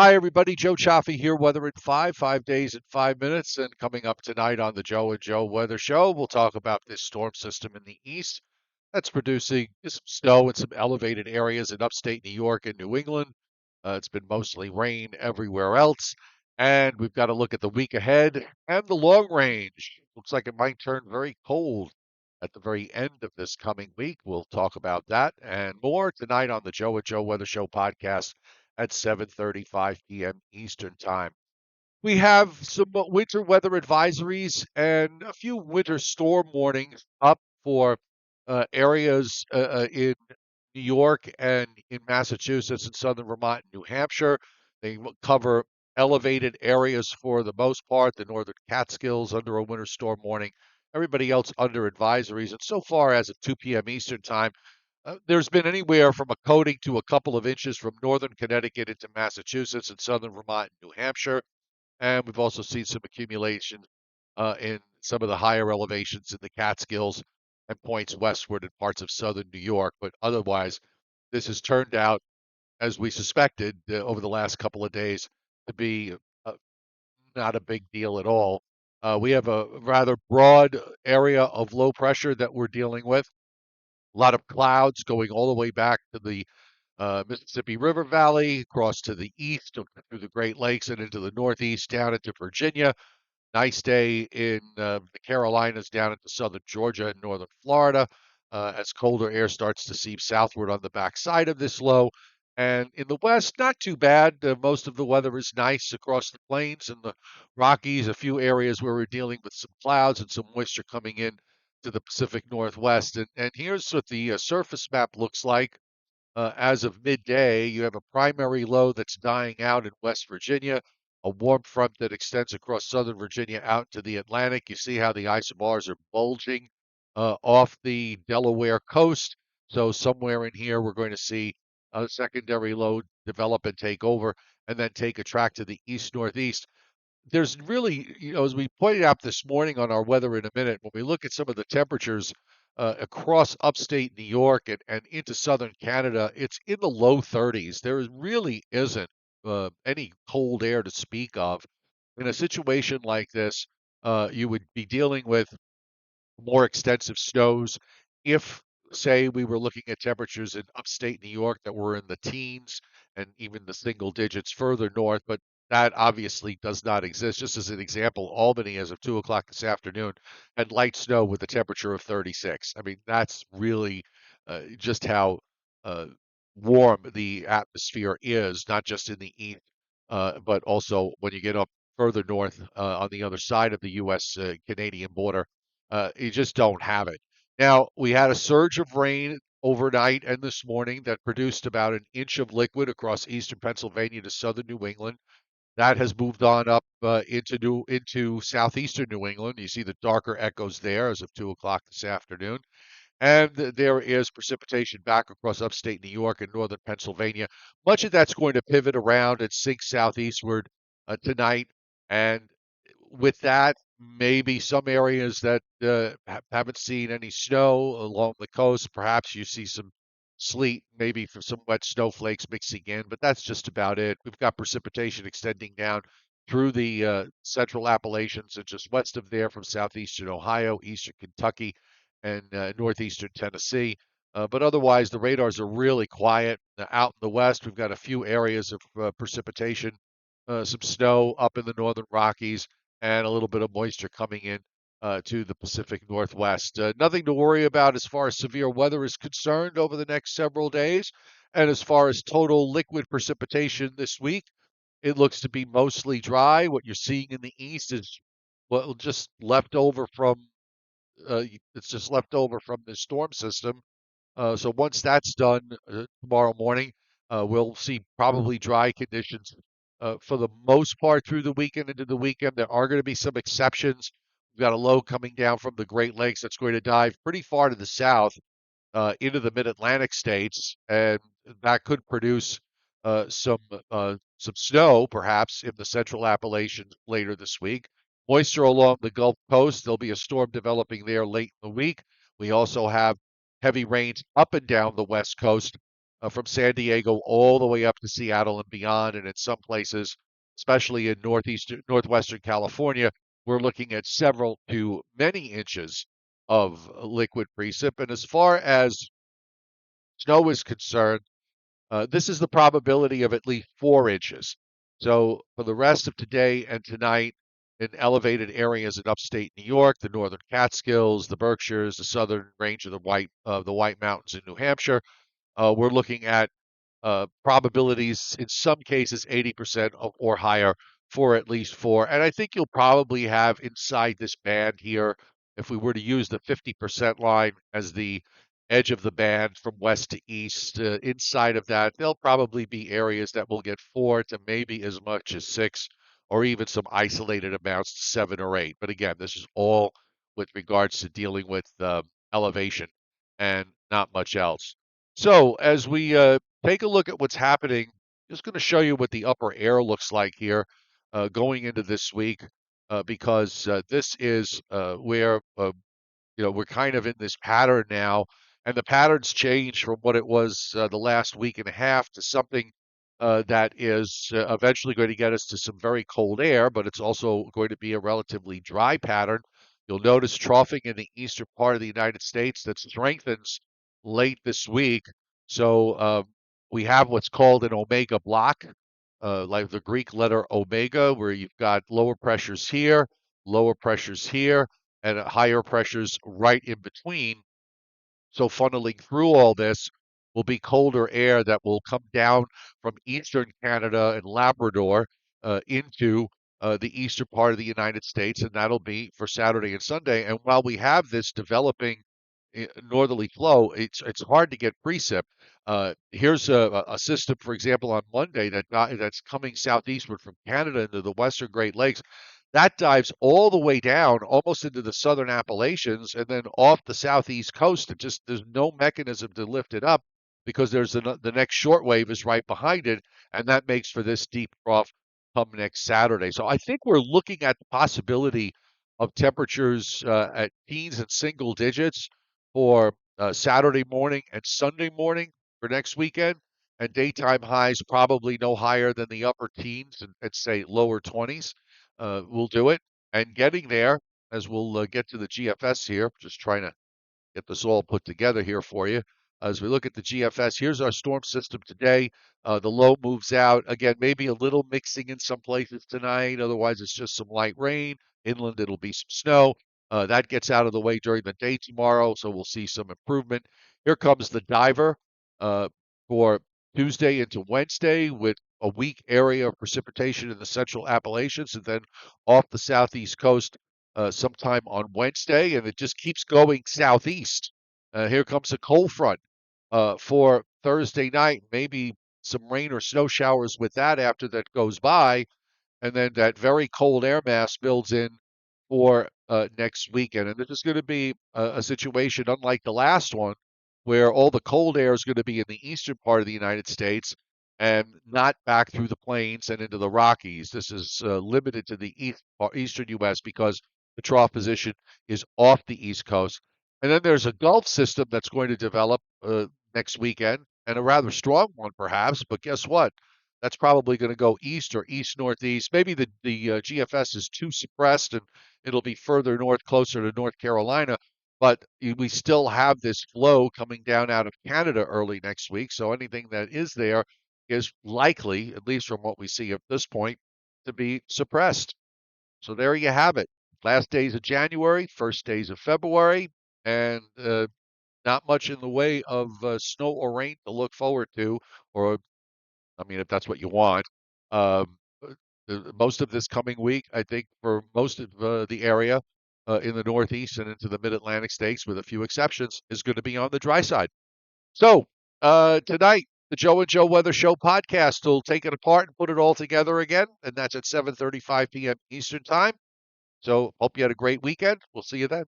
Hi, everybody. Joe Cioffi here. Weather in 5 days in 5 minutes. And coming up tonight on the Joe and Joe Weather Show, we'll talk about this storm system in the east that's producing some snow in some elevated areas in upstate New York and New England. It's been mostly rain everywhere else. And we've got to look at the week ahead and the long range. Looks like it might turn very cold at the very end of this coming week. We'll talk about that and more tonight on the Joe and Joe Weather Show podcast at 7:35 p.m. Eastern Time. We have some winter weather advisories and a few winter storm warnings up for areas in New York and in Massachusetts and southern Vermont and New Hampshire. They cover elevated areas for the most part, the northern Catskills under a winter storm warning. Everybody else under advisories. And so far as of 2 p.m. Eastern Time, there's been anywhere from a coating to a couple of inches from northern Connecticut into Massachusetts and southern Vermont and New Hampshire. And we've also seen some accumulation in some of the higher elevations in the Catskills and points westward in parts of southern New York. But otherwise, this has turned out, as we suspected over the last couple of days, to be uh, not a big deal at all. We have a rather broad area of low pressure that we're dealing with. A lot of clouds going all the way back to the Mississippi River Valley, across to the east, through the Great Lakes, and into the northeast, down into Virginia. Nice day in the Carolinas, down into southern Georgia and northern Florida, as colder air starts to seep southward on the backside of this low. And in the west, not too bad. Most of the weather is nice across the plains and the Rockies. A few areas where we're dealing with some clouds and some moisture coming in to the Pacific Northwest. And here's what the surface map looks like as of midday. You have a primary low that's dying out in West Virginia, a warm front that extends across southern Virginia out to the Atlantic. You see how the isobars are bulging off the Delaware coast. So somewhere in here, we're going to see a secondary low develop and take over, and then take a track to the east-northeast. There's really, as we pointed out this morning on our weather in a minute, when we look at some of the temperatures across upstate New York and into southern Canada, it's in the low 30s. There really isn't any cold air to speak of. In a situation like this, you would be dealing with more extensive snows. If, say, we were looking at temperatures in upstate New York that were in the teens and even the single digits further north, but that obviously does not exist. Just as an example, Albany, as of 2 o'clock this afternoon, had light snow with a temperature of 36. I mean, that's really just how uh, warm the atmosphere is, not just in the east, but also when you get up further north on the other side of the U.S. Canadian border. You just don't have it. Now, we had a surge of rain overnight and this morning that produced about an inch of liquid across eastern Pennsylvania to southern New England. That has moved on up into southeastern New England. You see the darker echoes there as of 2 o'clock this afternoon. And there is precipitation back across upstate New York and northern Pennsylvania. Much of that's going to pivot around and sink southeastward tonight. And with that, maybe some areas that haven't seen any snow along the coast, perhaps you see some sleet, maybe for some wet snowflakes mixing in, but that's just about it. We've got precipitation extending down through the central Appalachians and just west of there from southeastern Ohio, eastern Kentucky, and northeastern Tennessee. But otherwise, the radars are really quiet. Out in the west, we've got a few areas of precipitation, some snow up in the northern Rockies, and a little bit of moisture coming in to the Pacific Northwest. Nothing to worry about as far as severe weather is concerned over the next several days. And as far as total liquid precipitation this week, it looks to be mostly dry. What you're seeing in the east is well, just left over from it's just left over from the storm system. So once that's done tomorrow morning, we'll see probably dry conditions for the most part through the weekend into the weekend. There are going to be some exceptions. We've got a low coming down from the Great Lakes that's going to dive pretty far to the south into the mid-Atlantic states, and that could produce some snow, perhaps in the central Appalachians later this week. Moisture along the Gulf Coast. There'll be a storm developing there late in the week. We also have heavy rains up and down the West Coast from San Diego all the way up to Seattle and beyond. And in some places, especially in northwestern California, we're looking at several to many inches of liquid precip. And as far as snow is concerned, this is the probability of at least 4 inches. So for the rest of today and tonight, in elevated areas in upstate New York, the northern Catskills, the Berkshires, the southern range of the White Mountains in New Hampshire, we're looking at probabilities in some cases 80% or higher for at least 4. And I think you'll probably have inside this band here, if we were to use the 50% line as the edge of the band from west to east, inside of that, there'll probably be areas that will get 4 to maybe as much as 6, or even some isolated amounts to 7 or 8. But again, this is all with regards to dealing with elevation and not much else. So as we take a look at what's happening, just going to show you what the upper air looks like here going into this week, because this is where we're kind of in this pattern now, and the pattern's changed from what it was the last week and a half to something that is eventually going to get us to some very cold air, but it's also going to be a relatively dry pattern. You'll notice troughing in the eastern part of the United States that strengthens late this week. So we have what's called an omega block, like the Greek letter omega, where you've got lower pressures here, and higher pressures right in between. So funneling through all this will be colder air that will come down from eastern Canada and Labrador into the eastern part of the United States, and that'll be for Saturday and Sunday. And while we have this developing northerly flow, it's hard to get precip. Here's a system, for example, on Monday that's coming southeastward from Canada into the western Great Lakes. That dives all the way down, almost into the southern Appalachians, and then off the southeast coast. There's no mechanism to lift it up because the next shortwave is right behind it, and that makes for this deep trough come next Saturday. So I think we're looking at the possibility of temperatures at teens and single digits for Saturday morning and Sunday morning for next weekend, and daytime highs probably no higher than the upper teens and say lower 20s. We'll do it. And getting there, as we'll get to the GFS here, just trying to get this all put together here for you. As we look at the GFS, here's our storm system today. The low moves out. Again, maybe a little mixing in some places tonight. Otherwise, it's just some light rain. Inland, it'll be some snow. That gets out of the way during the day tomorrow, so we'll see some improvement. Here comes the diver uh, for Tuesday into Wednesday with a weak area of precipitation in the central Appalachians, and then off the southeast coast sometime on Wednesday, and it just keeps going southeast. Here comes a cold front for Thursday night. Maybe some rain or snow showers with that after that goes by, and then that very cold air mass builds in for next weekend. And this is going to be a situation unlike the last one, where all the cold air is going to be in the eastern part of the United States and not back through the plains and into the Rockies. This is limited to the eastern U.S. because the trough position is off the East Coast. And then there's a Gulf system that's going to develop next weekend, and a rather strong one perhaps. But guess what? That's probably going to go east or east northeast. Maybe the GFS is too suppressed and it'll be further north, closer to North Carolina. But we still have this flow coming down out of Canada early next week. So anything that is there is likely, at least from what we see at this point, to be suppressed. So there you have it. Last days of January, first days of February, and not much in the way of snow or rain to look forward to, or I mean, if that's what you want. Um, most of this coming week, I think, for most of the area in the Northeast and into the Mid-Atlantic states, with a few exceptions, is going to be on the dry side. So tonight, the Joe and Joe Weather Show podcast will take it apart and put it all together again, and that's at 7:35 p.m. Eastern Time. So hope you had a great weekend. We'll see you then.